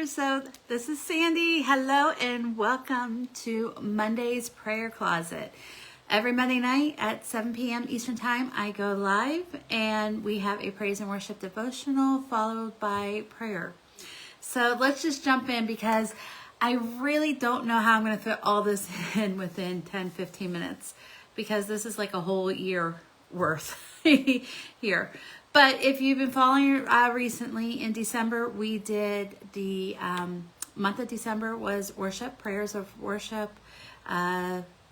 sisters. So this is Sandy. Hello and welcome to Monday's Prayer Closet. Every Monday night at 7 p.m. Eastern Time, I go live and we have a praise and worship devotional followed by prayer. So let's just jump in because I really don't know how I'm going to fit all this in within 10-15 minutes because this is like a whole year worth here. But if you've been following recently, in December, we did the month of December was worship, prayers of worship.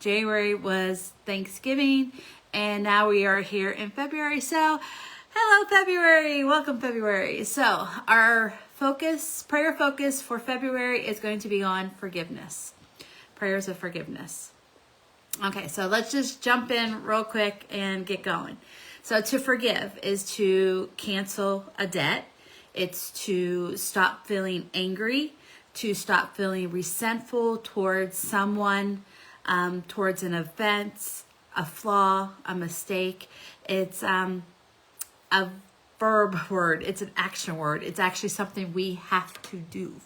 January was Thanksgiving, and now we are here in February. So, hello February, welcome February. So, our prayer focus for February is going to be on forgiveness, prayers of forgiveness. Okay, so let's just jump in real quick and get going. So to forgive is to cancel a debt. It's to stop feeling angry, to stop feeling resentful towards someone, towards an offense, a flaw, a mistake. It's a verb word. It's an action word. It's actually something we have to do.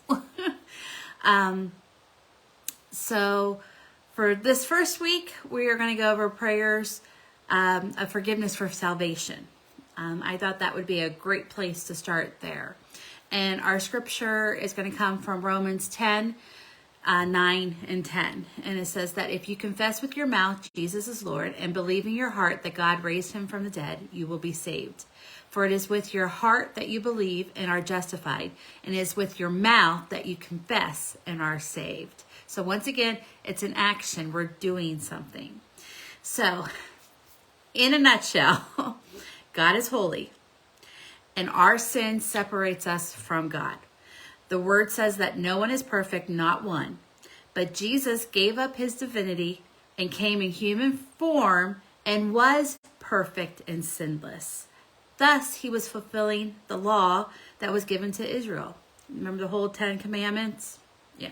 So for this first week, we are going to go over prayers of forgiveness for salvation. I thought that would be a great place to start there. And our scripture is going to come from Romans 10, 9 and 10. And it says that if you confess with your mouth Jesus is Lord and believe in your heart that God raised him from the dead, you will be saved. For it is with your heart that you believe and are justified, and it is with your mouth that you confess and are saved. So once again, it's an action. We're doing something. So in a nutshell, God is holy, and our sin separates us from God. The word says that no one is perfect, not one. But Jesus gave up his divinity and came in human form and was perfect and sinless. Thus, he was fulfilling the law that was given to Israel. Remember the whole 10 Commandments? Yeah.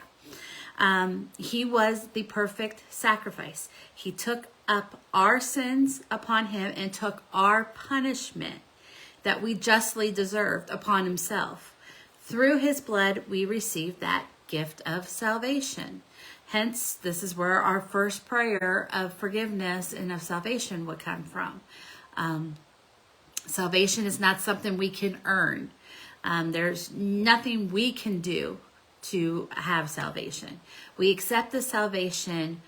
He was the perfect sacrifice. He took up our sins upon him and took our punishment that we justly deserved upon himself. Through his blood, we received that gift of salvation. Hence, this is where our first prayer of forgiveness and of salvation would come from. Salvation is not something we can earn. There's nothing we can do to have salvation. We accept the salvation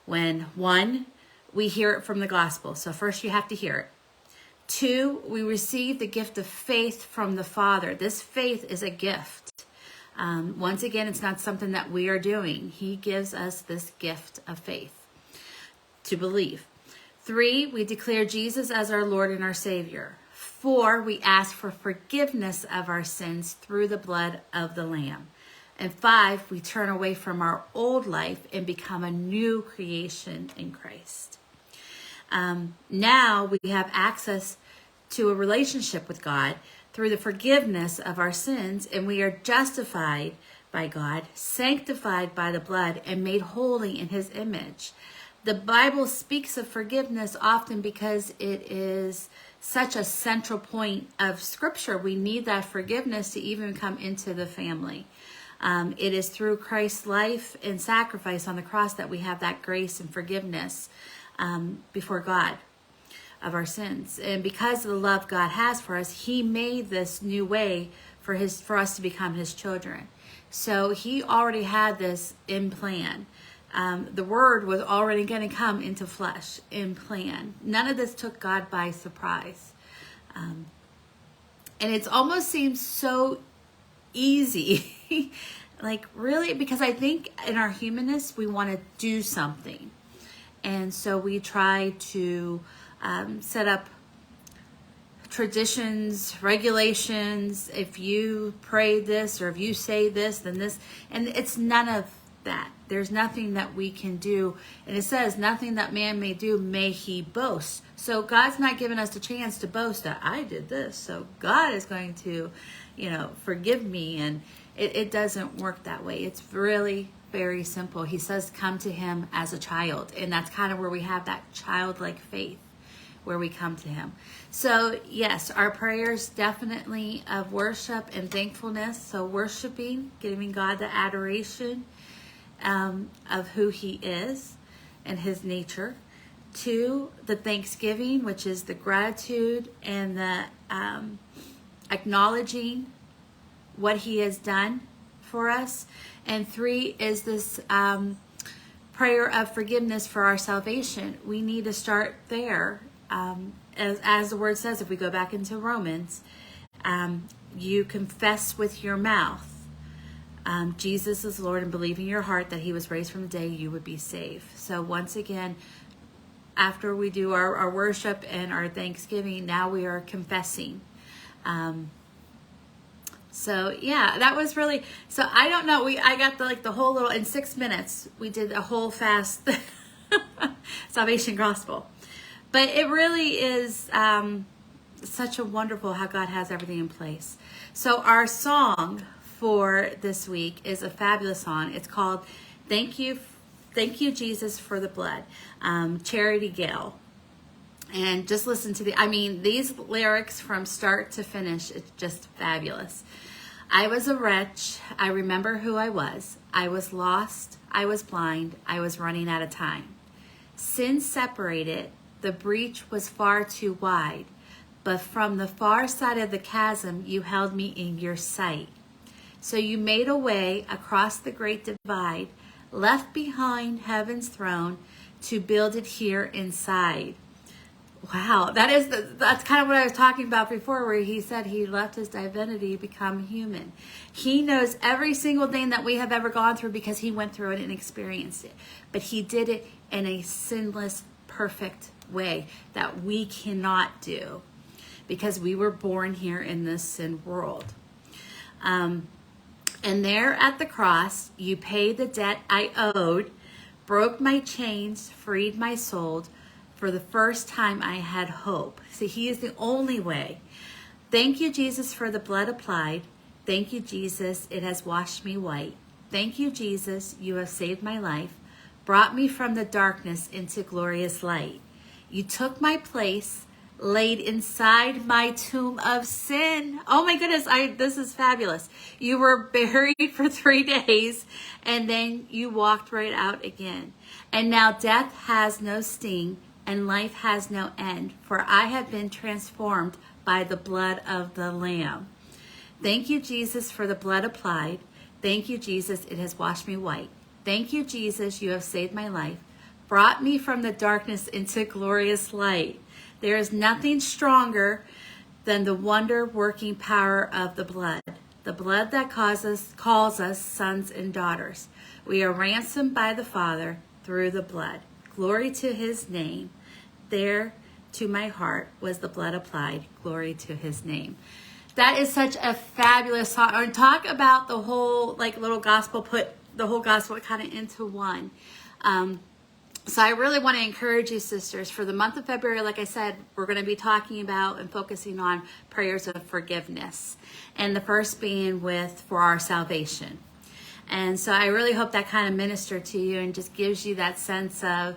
when, one, we hear it from the gospel. So first you have to hear it. 2, we receive the gift of faith from the Father. This faith is a gift. Once again, it's not something that we are doing. He gives us this gift of faith to believe. 3, we declare Jesus as our Lord and our Savior. 4, we ask for forgiveness of our sins through the blood of the Lamb. And 5, we turn away from our old life and become a new creation in Christ. Now we have access to a relationship with God through the forgiveness of our sins, and we are justified by God, sanctified by the blood, and made holy in his image. The Bible speaks of forgiveness often because it is such a central point of Scripture. We need that forgiveness to even come into the family. It is through Christ's life and sacrifice on the cross that we have that grace and forgiveness before God of our sins. And because of the love God has for us, he made this new way for us to become his children. So he already had this in plan. The word was already going to come into flesh in plan. None of this took God by surprise. And it almost seems so easy. Like really, because I think in our humanness, we want to do something. And so we try to set up traditions, regulations. If you pray this or if you say this, then this. And it's none of that. There's nothing that we can do. And it says, nothing that man may do may he boast. So God's not giving us a chance to boast that I did this. So God is going to, forgive me. And it doesn't work that way. It's really very simple. He says, come to him as a child. And that's kind of where we have that childlike faith, where we come to him. So yes, our prayers definitely of worship and thankfulness. So worshiping, giving God the adoration of who he is and his nature. 2, the thanksgiving, which is the gratitude and the acknowledging what he has done for us. And 3 is this prayer of forgiveness for our salvation. We need to start there. As the word says, if we go back into Romans, you confess with your mouth Jesus is Lord and believe in your heart that he was raised from the dead, you would be saved. So once again, after we do our worship and our thanksgiving, now we are confessing. So yeah, that was really, so I don't know, I got the whole little, in 6 minutes, we did a whole fast salvation gospel. But it really is such a wonderful how God has everything in place. So our song for this week is a fabulous song. It's called Thank You Jesus for the Blood, Charity Gayle. And just listen to these lyrics from start to finish, it's just fabulous. I was a wretch, I remember who I was lost, I was blind, I was running out of time. Sin separated, the breach was far too wide, but from the far side of the chasm, you held me in your sight. So you made a way across the great divide, left behind heaven's throne to build it here inside. Wow, that's kind of what I was talking about before, where he said he left his divinity to become human. He knows every single thing that we have ever gone through because he went through it and experienced it. But he did it in a sinless, perfect way that we cannot do because we were born here in this sin world. And there at the cross, you paid the debt I owed, broke my chains, freed my soul. For the first time I had hope. See, he is the only way. Thank you, Jesus, for the blood applied. Thank you, Jesus, it has washed me white. Thank you, Jesus, you have saved my life, brought me from the darkness into glorious light. You took my place, laid inside my tomb of sin. Oh my goodness, this is fabulous. You were buried for 3 days, and then you walked right out again. And now death has no sting, and life has no end, for I have been transformed by the blood of the Lamb. Thank you, Jesus, for the blood applied. Thank you, Jesus, it has washed me white. Thank you, Jesus, you have saved my life, brought me from the darkness into glorious light. There is nothing stronger than the wonder-working power of the blood that calls us sons and daughters. We are ransomed by the Father through the blood. Glory to his name. There to my heart was the blood applied. Glory to his name. That is such a fabulous song. And talk about the whole little gospel, put the whole gospel kind of into one. So I really want to encourage you, sisters, for the month of February, like I said, we're going to be talking about and focusing on prayers of forgiveness. And the first being for our salvation. And so I really hope that kind of ministered to you and just gives you that sense of,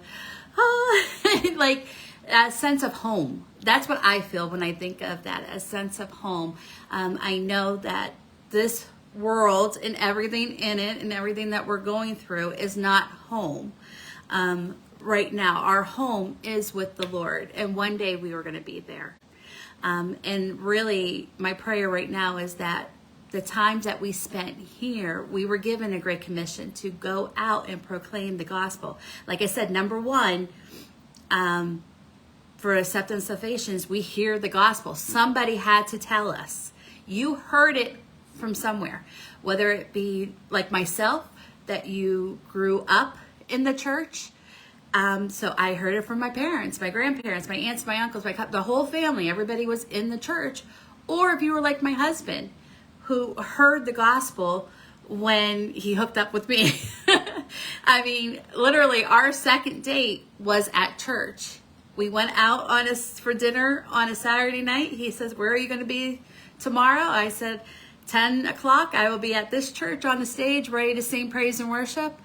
that sense of home. That's what I feel when I think of that, a sense of home. I know that this world and everything in it and everything that we're going through is not home. Right now, our home is with the Lord, and one day we are going to be there. And really, my prayer right now is that the times that we spent here, we were given a great commission to go out and proclaim the gospel. Like I said, number one, for acceptance of salvations, we hear the gospel. Somebody had to tell us. You heard it from somewhere, whether it be like myself, that you grew up in the church. So I heard it from my parents, my grandparents, my aunts, my uncles, the whole family. Everybody was in the church. Or if you were like my husband, who heard the gospel when he hooked up with me. I mean, literally, our second date was at church. We went out for dinner on a Saturday night. He says, "Where are you going to be tomorrow?" I said, 10 o'clock. I will be at this church on the stage ready to sing praise and worship.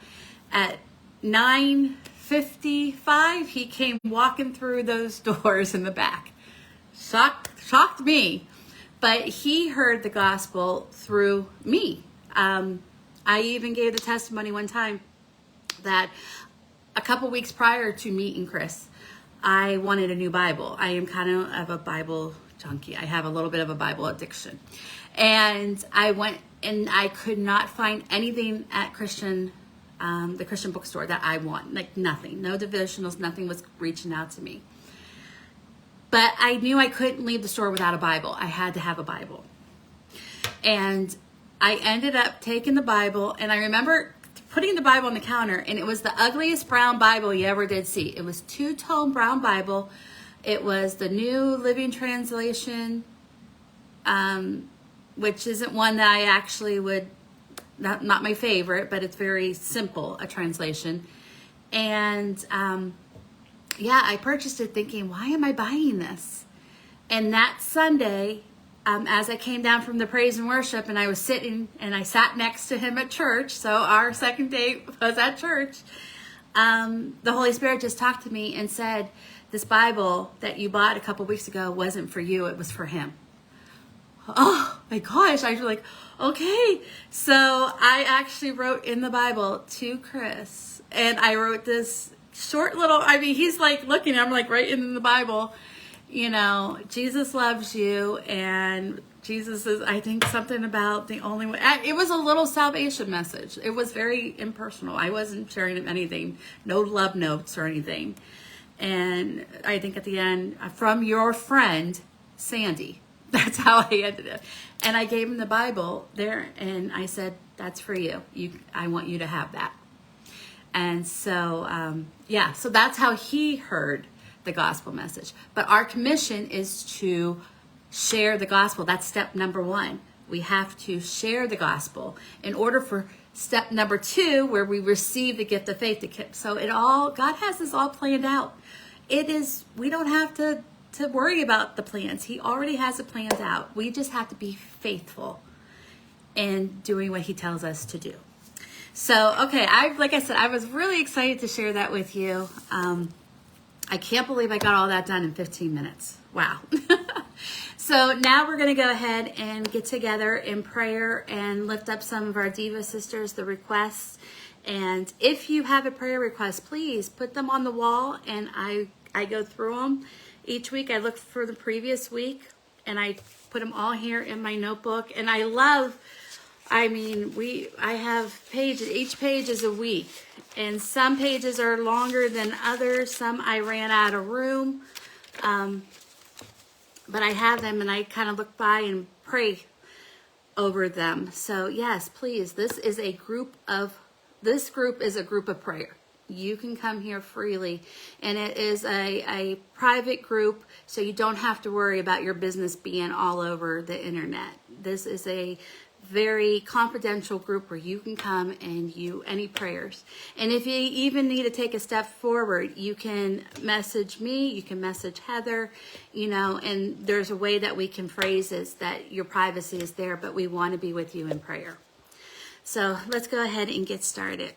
At 9:30, 55, he came walking through those doors in the back. Shocked me. But he heard the gospel through me. I even gave the testimony one time that a couple weeks prior to meeting Chris, I wanted a new Bible. I am kind of a Bible junkie. I have a little bit of a Bible addiction. And I went and I could not find anything at the Christian bookstore that I want. Like nothing, no devotionals, nothing was reaching out to me. But I knew I couldn't leave the store without a Bible. I had to have a Bible. And I ended up taking the Bible, and I remember putting the Bible on the counter, and it was the ugliest brown Bible you ever did see. It was two-tone brown Bible. It was the New Living Translation, which isn't one that I actually would, not my favorite, but it's very simple, a translation. And yeah, I purchased it thinking, why am I buying this? And that Sunday, as I came down from the praise and worship, and I was sitting, and I sat next to him at church, so our second date was at church, the Holy Spirit just talked to me and said, this Bible that you bought a couple weeks ago wasn't for you, it was for him. Oh my gosh, I was like, okay. So I actually wrote in the Bible to Chris, and I wrote this short little, I mean, he's like looking, I'm like right in the Bible, you know, Jesus loves you, and Jesus is, I think, something about the only way. It was a little salvation message. It was very impersonal. I wasn't sharing anything, no love notes or anything. And I think at the end, from your friend, Sandy. That's how I ended it. And I gave him the Bible there, and I said, that's for you. I want you to have that. And so, yeah, so that's how he heard the gospel message. But our commission is to share the gospel. That's step number 1. We have to share the gospel in order for step number 2, where we receive the gift of faith. So God has this all planned out. We don't have to worry about the plans. He already has it planned out. We just have to be faithful in doing what he tells us to do. So, okay, like I said, I was really excited to share that with you. I can't believe I got all that done in 15 minutes. Wow. So now we're going to go ahead and get together in prayer and lift up some of our Diva Sisters, the requests. And if you have a prayer request, please put them on the wall, and I go through them. Each week I look for the previous week, and I put them all here in my notebook. And I have pages, each page is a week, and some pages are longer than others. Some I ran out of room, but I have them, and I kind of look by and pray over them. So yes, please, this is a group of prayer. You can come here freely, and it is a private group, so you don't have to worry about your business being all over the internet. This is a very confidential group where you can come and any prayers. And if you even need to take a step forward, you can message me, you can message Heather, and there's a way that we can phrase this, that your privacy is there, but we want to be with you in prayer. So let's go ahead and get started.